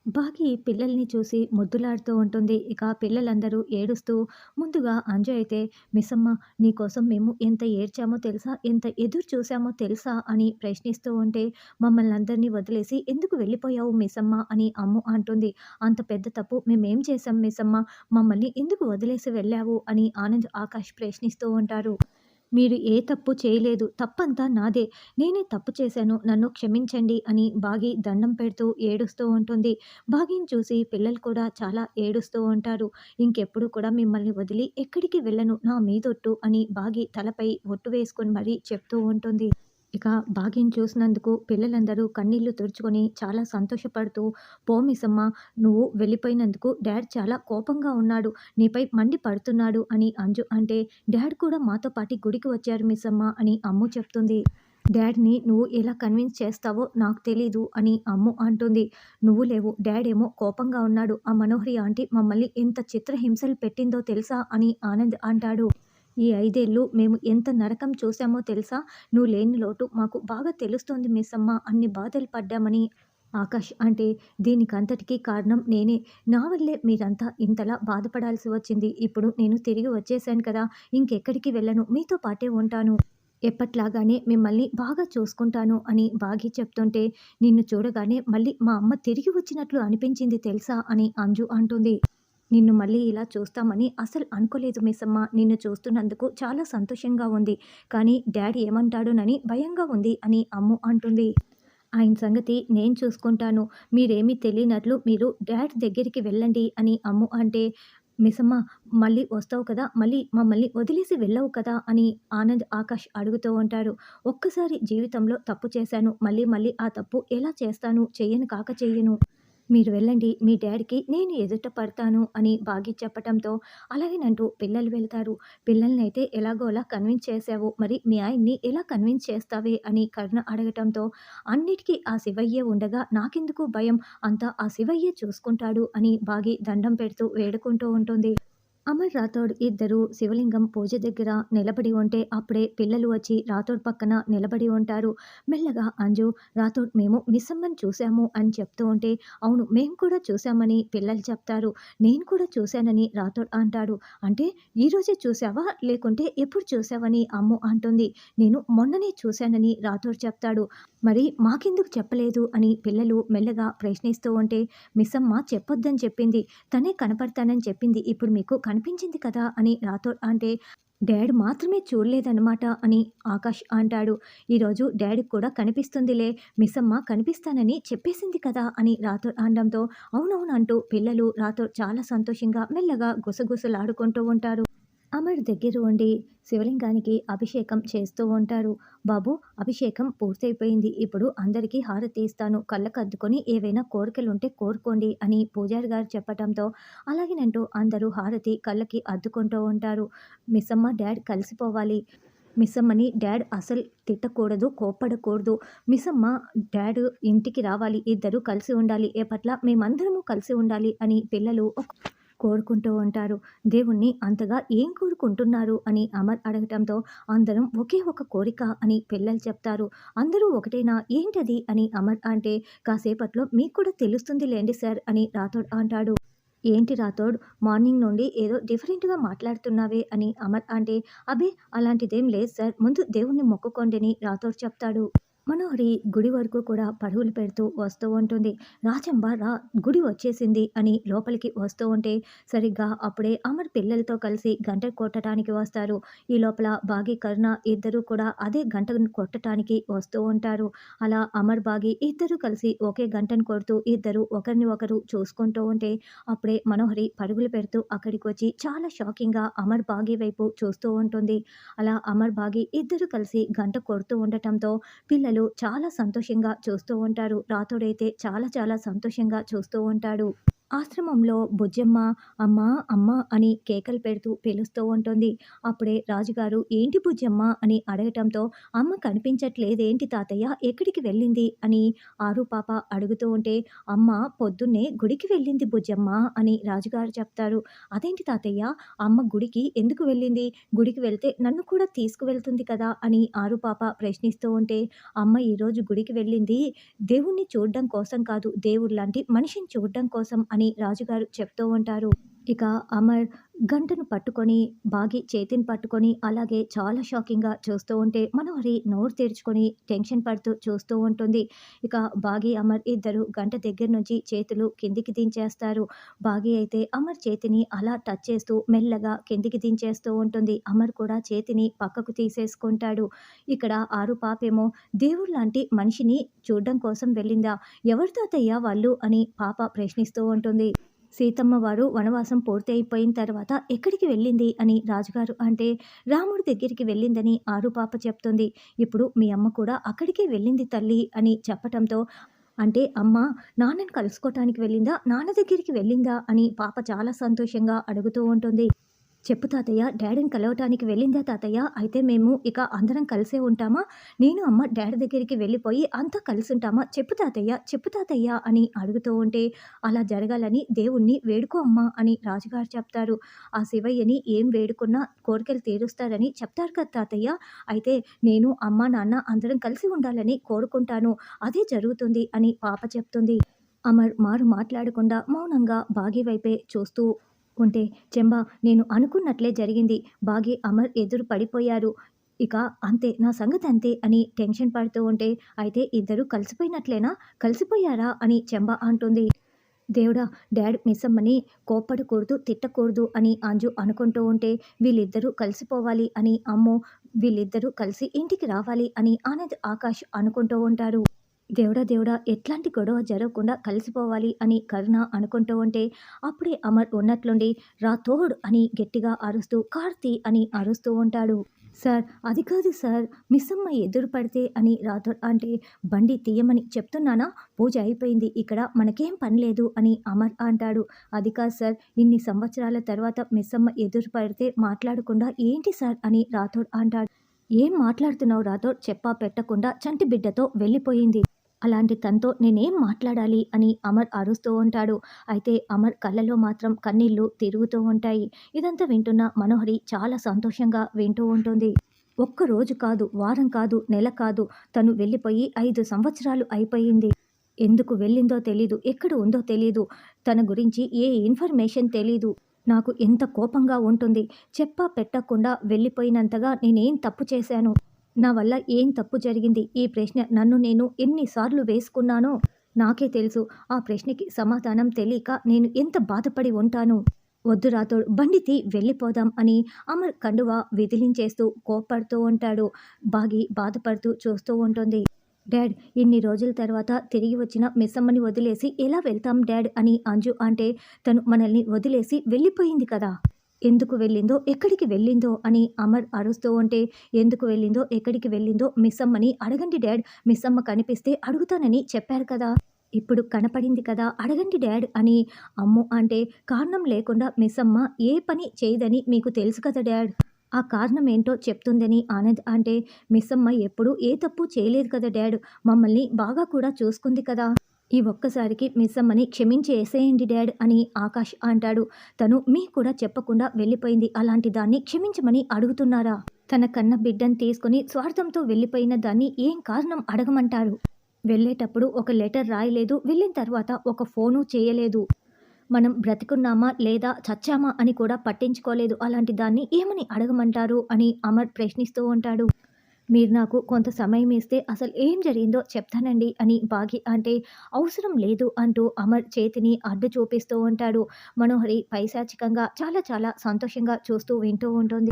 బాగి పిల్లల్ని చూసి ముద్దులాడుతూ ఉంటుంది. ఇక పిల్లలందరూ ఏడుస్తూ ముందుగా అంజు అయితే, "మిస్సమ్మ నీకోసం మేము ఎంత ఏడ్చామో తెలుసా? ఎంత ఎదురు చూసామో తెలుసా?" అని ప్రశ్నిస్తూ ఉంటే, "మమ్మల్నందరిని వదిలేసి ఎందుకు వెళ్ళిపోయావు మిస్సమ్మ" అని అమ్ము అంటుంది. "అంత పెద్ద తప్పు మేమేం చేశాం మిస్సమ్మ? మమ్మల్ని ఎందుకు వదిలేసి వెళ్ళావు?" అని ఆనంద్, ఆకాష్ ప్రశ్నిస్తూ ఉంటారు. "మీరు ఏ తప్పు చేయలేదు. తప్పంతా నాదే. నేనే తప్పు చేశాను. నన్ను క్షమించండి" అని బాగి దండం పెడుతూ ఏడుస్తూ ఉంటుంది. బాగిని చూసి పిల్లలు కూడా చాలా ఏడుస్తూ ఉంటారు. "ఇంకెప్పుడు కూడా మిమ్మల్ని వదిలి ఎక్కడికి వెళ్ళను. నా మీదొట్టు" అని బాగి తలపై ఒట్టు వేసుకొని మరీ చెప్తూ ఉంటుంది. ఇక బాగిని చూసినందుకు పిల్లలందరూ కన్నీళ్లు తుడుచుకొని చాలా సంతోషపడుతూ, "పో మిసమ్మ, నువ్వు వెళ్ళిపోయినందుకు డాడ్ చాలా కోపంగా ఉన్నాడు. నీపై మండి పడుతున్నాడు" అని అంజు అంటే, "డాడ్ కూడా మాతో పాటి గుడికి వచ్చారు మిస్సమ్మ" అని అమ్ము చెప్తుంది. "డాడ్‌ని నువ్వు ఎలా కన్విన్స్ చేస్తావో నాకు తెలీదు" అని అమ్ము అంటుంది. "నువ్వు లేవు, డాడ్ ఏమో కోపంగా ఉన్నాడు. ఆ మనోహరి ఆంటీ మమ్మల్ని ఎంత చిత్రహింసలు పెట్టిందో తెలుసా" అని ఆనంద్ అంటాడు. "ఈ 5 ఏళ్ళు మేము ఎంత నరకం చూసామో తెలుసా? నువ్వు లేని లోటు మాకు బాగా తెలుస్తోంది మిస్సమ్మ. అన్ని బాధలు పడ్డామని" ఆకాష్ అంటే, "దీనికంతటికీ కారణం నేనే. నా వల్లే మీరంతా ఇంతలా బాధపడాల్సి వచ్చింది. ఇప్పుడు నేను తిరిగి వచ్చేసాను కదా! ఇంకెక్కడికి వెళ్ళను. మీతో పాటే ఉంటాను. ఎప్పట్లాగానే మిమ్మల్ని బాగా చూసుకుంటాను" అని బాగి చెప్తుంటే, "నిన్ను చూడగానే మళ్ళీ మా అమ్మ తిరిగి వచ్చినట్లు అనిపించింది తెలుసా" అని అంజు అంటుంది. "నిన్ను మళ్ళీ ఇలా చూస్తామని అసలు అనుకోలేదు మిస్సమ్మ. నిన్ను చూస్తున్నందుకు చాలా సంతోషంగా ఉంది. కానీ డాడీ ఏమంటాడోనని భయంగా ఉంది" అని అమ్ము అంటుంది. "ఆయన సంగతి నేను చూసుకుంటాను. మీరేమీ తెలియనట్లు మీరు డాడ్ దగ్గరికి వెళ్ళండి" అని అమ్ము అంటే, "మిస్సమ్మ మళ్ళీ వస్తావు కదా! మళ్ళీ మమ్మల్ని వదిలేసి వెళ్ళవు కదా!" అని ఆనంద్, ఆకాష్ అడుగుతూ ఉంటారు. "ఒక్కసారి జీవితంలో తప్పు చేశాను. మళ్ళీ మళ్ళీ ఆ తప్పు ఎలా చేస్తాను? చెయ్యను కాక చెయ్యను. మీరు వెళ్ళండి. మీ డ్యాడీకి నేను ఎదుట పడతాను" అని బాగి చెప్పటంతో, అలాగేనంటూ పిల్లలు వెళ్తారు. "పిల్లలనైతే ఎలాగోలా కన్విన్స్ చేశావు. మరి మీ ఆయన్ని ఎలా కన్విన్స్ చేస్తావే?" అని కరుణ అడగటంతో, "అన్నిటికీ ఆ శివయ్యే ఉండగా నాకెందుకు భయం? అంతా ఆ శివయ్యే చూసుకుంటాడు" అని బాగి దండం పెడుతూ వేడుకుంటూ ఉంటుంది. అమర్, రాథోడ్ ఇద్దరూ శివలింగం పూజ దగ్గర నిలబడి ఉంటే అప్పుడే పిల్లలు వచ్చి రాథోడ్ పక్కన నిలబడి ఉంటారు. మెల్లగా అంజు, "రాథోడ్ మేము మిస్సమ్మని చూశాము" అని చెప్తూ ఉంటే, "అవును మేము కూడా చూశామని" పిల్లలు చెప్తారు. "నేను కూడా చూశానని" రాథోడ్ అంటాడు. "అంటే ఈరోజే చూశావా? లేకుంటే ఎప్పుడు చూశావని" అమ్ము అంటుంది. "నేను మొన్ననే చూశానని" రాథోడ్ చెప్తాడు. "మరి మాకెందుకు చెప్పలేదు" అని పిల్లలు మెల్లగా ప్రశ్నిస్తూ ఉంటే, "మిస్సమ్మ చెప్పొద్దని చెప్పింది. తనే కనపడతానని చెప్పింది. ఇప్పుడు మీకు కనిపించింది కదా!" అని రాథోడ్ అంటే, "డాడ్ మాత్రమే చూడలేదనమాట" అని ఆకాష్ అంటాడు. "ఈరోజు డాడీకి కూడా కనిపిస్తుందిలే. మిస్సమ్మ కనిపిస్తానని చెప్పేసింది కదా!" అని రాథోడ్ అనడంతో, "అవునవును" అంటూ పిల్లలు, రాథోడ్ చాలా సంతోషంగా మెల్లగా గుసగుసలాడుకుంటూ ఉంటారు. అమర్ దగ్గర ఉండి శివలింగానికి అభిషేకం చేస్తూ ఉంటారు. "బాబు, అభిషేకం పూర్తయిపోయింది. ఇప్పుడు అందరికీ హారతి ఇస్తాను. కళ్ళకద్దుకొని ఏవైనా కోరికలుంటే కోరుకోండి" అని పూజారి గారు చెప్పటంతో, అలాగేనంటూ అందరూ హారతి కళ్ళకి అద్దుకుంటూ ఉంటారు. "మిస్సమ్మ, డాడ్ కలిసిపోవాలి. మిస్సమ్మని డాడ్ అసలు తిట్టకూడదు, కోప్పడకూడదు. మిస్సమ్మ, డాడ్ ఇంటికి రావాలి. ఇద్దరూ కలిసి ఉండాలి. ఎప్పట్లా మేమందరము కలిసి ఉండాలి" అని పిల్లలు కోరుకుంటూ ఉంటారు. "దేవుణ్ణి అంతగా ఏం కోరుకుంటున్నారు" అని అమర్ అడగటంతో, "అందరం ఒకే ఒక కోరిక" అని పిల్లలు చెప్తారు. "అందరూ ఒకటేనా? ఏంటది?" అని అమర్ అంటే, "కాసేపట్లో మీకు కూడా తెలుస్తుంది లెండి సార్" అని రాథోడ్ అంటాడు. "ఏంటి రాథోడ్, మార్నింగ్ నుండి ఏదో డిఫరెంట్‌గా మాట్లాడుతున్నావే" అని అమర్ అంటే, "అబే అలాంటిదేం లేదు సార్. ముందు దేవుణ్ణి మొక్కుకోండి" అని రాథోడ్ చెప్తాడు. మనోహరి గుడి వరకు కూడా పరుగులు పెడుతూ వస్తూ ఉంటుంది. "రాజంబ రా, గుడి వచ్చేసింది" అని లోపలికి వస్తూ ఉంటే, సరిగ్గా అప్పుడే అమర్ పిల్లలతో కలిసి గంట కొట్టడానికి వస్తారు. ఈ లోపల బాగి, కరుణ ఇద్దరూ కూడా అదే గంటను కొట్టటానికి వస్తూ ఉంటారు. అలా అమర్, బాగి ఇద్దరూ కలిసి ఒకే గంటను కొడుతూ ఇద్దరు ఒకరిని ఒకరు చూసుకుంటూ ఉంటే, అప్పుడే మనోహరి పరుగులు పెడుతూ అక్కడికొచ్చి చాలా షాకింగ్‌గా అమర్, బాగి వైపు చూస్తూ ఉంటుంది. అలా అమర్, బాగి ఇద్దరూ కలిసి గంట కొడుతూ ఉండటంతో పిల్లలు చాలా సంతోషంగా చూస్తూ ఉంటారు. రాథోడైతే చాలా చాలా సంతోషంగా చూస్తూ ఉంటాడు. ఆశ్రమంలో బుజ్జమ్మ అమ్మ అమ్మ అని కేకలు పెడుతూ పిలుస్తూ ఉంటుంది. అప్పుడే రాజుగారు ఏంటి బుజ్జమ్మ అని అడగటంతో అమ్మ కనిపించట్లేదేంటి తాతయ్య ఎక్కడికి వెళ్ళింది అని ఆరు పాప అడుగుతూ ఉంటే అమ్మ పొద్దున్నే గుడికి వెళ్ళింది బుజ్జమ్మ అని రాజుగారు చెప్తారు. అదేంటి తాతయ్య అమ్మ గుడికి ఎందుకు వెళ్ళింది? గుడికి వెళ్తే నన్ను కూడా తీసుకువెళ్తుంది కదా అని ఆరు పాప ప్రశ్నిస్తూ ఉంటే అమ్మ ఈరోజు గుడికి వెళ్ళింది దేవుణ్ణి చూడ్డం కోసం కాదు దేవుడిలాంటి మనిషిని చూడ్డం కోసం అని రాజుగారు చెప్తూ ఉంటారు. ఇక అమర్ గంటను పట్టుకొని, బాగి చేతిని పట్టుకొని అలాగే చాలా షాకింగ్‌గా చూస్తూ ఉంటే, మనోహరి నోరు తెరుచుకొని టెన్షన్ పడుతూ చూస్తూ ఉంటుంది. ఇక బాగి, అమర్ ఇద్దరు గంట దగ్గర నుంచి చేతులు కిందికి దించేస్తారు. బాగి అయితే అమర్ చేతిని అలా టచ్ చేస్తూ మెల్లగా కిందికి దించేస్తూ ఉంటుంది. అమర్ కూడా చేతిని పక్కకు తీసేసుకుంటాడు. ఇక్కడ ఆరు పాపేమో దేవుడిలాంటి మనిషిని చూడ్డం కోసం వెళ్ళిందా? ఎవరు తాతయ్య వాళ్ళు అని పాప ప్రశ్నిస్తూ ఉంటుంది. సీతమ్మ వారు వనవాసం పూర్తి అయిపోయిన తర్వాత ఎక్కడికి వెళ్ళింది అని రాజుగారు అంటే రాముడి దగ్గరికి వెళ్ళిందని ఆరు పాప చెప్తుంది. ఇప్పుడు మీ అమ్మ కూడా అక్కడికే వెళ్ళింది తల్లి అని చెప్పటంతో అంటే అమ్మ నాన్నని కలుసుకోవటానికి వెళ్ళిందా? నాన్న దగ్గరికి వెళ్ళిందా? అని పాప చాలా సంతోషంగా అడుగుతూ ఉంటుంది. చెప్పు తాతయ్య డాడీని కలవటానికి వెళ్ళిందా తాతయ్య? అయితే మేము ఇక అందరం కలిసే ఉంటామా? నేను అమ్మ డాడీ దగ్గరికి వెళ్ళిపోయి అంతా కలిసుంటామా? చెప్పు తాతయ్య, చెప్పు తాతయ్య అని అడుగుతూ ఉంటే అలా జరగాలని దేవుణ్ణి వేడుకో అమ్మా అని రాజుగారు చెప్తారు. ఆ శివయ్యని ఏం వేడుకున్నా కోరికలు తీరుస్తారని చెప్తారు కదా తాతయ్య. అయితే నేను అమ్మ, నాన్న అందరం కలిసి ఉండాలని కోరుకుంటాను. అదే జరుగుతుంది అని పాప చెప్తుంది. అమర్ మాట్లాడకుండా మౌనంగా బాగి వైపే చూస్తూ ఉంటే, "చెంబా నేను అనుకున్నట్లే జరిగింది. బాగి, అమర్ ఎదురు పడిపోయారు. ఇక అంతే నా సంగతి అంతే" అని టెన్షన్ పడుతూ ఉంటే, "అయితే ఇద్దరు కలిసిపోయినట్లేనా? కలిసిపోయారా?" అని చెంబ అంటుంది. దేవుడా! డాడ్ మిస్సమ్మని కోప్పడకూడదు, తిట్టకూడదు అని అంజు అనుకుంటూ ఉంటే, వీళ్ళిద్దరూ కలిసిపోవాలి అని అమ్మో! వీళ్ళిద్దరూ కలిసి ఇంటికి రావాలి అని ఆనంద్, ఆకాష్ అనుకుంటూ ఉంటారు. దేవుడా! దేవుడా! ఎట్లాంటి గొడవ జరగకుండా కలిసిపోవాలి అని కరుణ అనుకుంటూ ఉంటే, అప్పుడే అమర్ ఉన్నట్లుండి రాథోడ్ అని గట్టిగా అరుస్తూ, కార్తీ అని అరుస్తూ ఉంటాడు. సార్ అది కాదు సార్, మిస్సమ్మ ఎదురు పడితే అని రాథోడ్ అంటే, బండి తీయమని చెప్తున్నానా? పూజ అయిపోయింది. ఇక్కడ మనకేం పని లేదు అని అమర్ అంటాడు. అది కాదు సార్, ఇన్ని సంవత్సరాల తర్వాత మిస్సమ్మ ఎదురు పడితే మాట్లాడకుండా ఏంటి సార్ అని రాథోడ్ అంటాడు. ఏం మాట్లాడుతున్నావు రాథోడ్? చెప్పా పెట్టకుండా చంటి బిడ్డతో వెళ్ళిపోయింది. అలాంటి తనతో నేనేం మాట్లాడాలి అని అమర్ అరుస్తూ ఉంటాడు. అయితే అమర్ కళ్ళలో మాత్రం కన్నీళ్లు తిరుగుతూ ఉంటాయి. ఇదంతా వింటున్న మనోహరి చాలా సంతోషంగా వింటూ ఉంటుంది. ఒక్క రోజు కాదు, వారం కాదు, నెల కాదు, తను వెళ్ళిపోయి 5 సంవత్సరాలు అయిపోయింది. ఎందుకు వెళ్ళిందో తెలీదు, ఎక్కడ ఉందో తెలీదు, తన గురించి ఏ ఇన్ఫర్మేషన్ తెలీదు. నాకు ఎంత కోపంగా ఉంటుంది. చెప్పా పెట్టకుండా వెళ్ళిపోయినంతగా నేనేం తప్పు చేశాను? నా వల్ల ఏం తప్పు జరిగింది? ఈ ప్రశ్న నన్ను నేను ఎన్నిసార్లు వేసుకున్నానో నాకే తెలుసు. ఆ ప్రశ్నకి సమాధానం తెలియక నేను ఎంత బాధపడి ఉంటాను. వద్దు రాతోడు, బండి తీ వెళ్ళిపోదాం అని అమర్ కండువా విదిలించేస్తూ కోప్పడుతూ ఉంటాడు. బాగి బాధపడుతూ చూస్తూ ఉంటుంది. డాడ్, ఇన్ని రోజుల తర్వాత తిరిగి వచ్చిన మిస్సమ్మని వదిలేసి ఎలా వెళ్తాం డాడ్ అని అంజు అంటే, తను మనల్ని వదిలేసి వెళ్ళిపోయింది కదా! ఎందుకు వెళ్ళిందో, ఎక్కడికి వెళ్ళిందో అని అమర్ అరుస్తూ ఉంటే, ఎందుకు వెళ్ళిందో, ఎక్కడికి వెళ్ళిందో మిస్సమ్మని అడగండి డాడ్. మిస్సమ్మ కనిపిస్తే అడుగుతానని చెప్పారు కదా! ఇప్పుడు కనపడింది కదా, అడగండి డాడ్ అని అమ్ము అంటే, కారణం లేకుండా మిస్సమ్మ ఏ పని చేయదని మీకు తెలుసు కదా డాడ్. ఆ కారణం ఏంటో చెప్తుందని ఆనంద్ అంటే, మిస్సమ్మ ఎప్పుడూ ఏ తప్పు చేయలేదు కదా డాడ్. మమ్మల్ని బాగా కూడా చూసుకుంది కదా! ఈ ఒక్కసారికి మిస్సమ్మని క్షమించేసేయండి డాడ్ అని ఆకాష్ అంటాడు. తను మీకు కూడా చెప్పకుండా వెళ్ళిపోయింది. అలాంటి దాన్ని క్షమించమని అడుగుతున్నారా? తన కన్న బిడ్డను తీసుకుని స్వార్థంతో వెళ్ళిపోయిన దాన్ని ఏం కారణం అడగమంటారు? వెళ్ళేటప్పుడు ఒక లెటర్ రాయలేదు. వెళ్ళిన తర్వాత ఒక ఫోను చేయలేదు. మనం బ్రతికున్నామా లేదా చచ్చామా అని కూడా పట్టించుకోలేదు. అలాంటి దాన్ని ఏమని అడగమంటారు అని అమర్ ప్రశ్నిస్తూ ఉంటాడు. మీరు నాకు కొంత సమయం ఇస్తే అసలు ఏం జరిగిందో చెప్తానండి అని బాగి అంటే, అవసరం లేదు అంటూ అమర్ చేతిని అడ్డు చూపిస్తూ ఉంటాడు. మనోహరి పైశాచికంగా చాలా చాలా సంతోషంగా చూస్తూ వింటూ ఉంటుంది.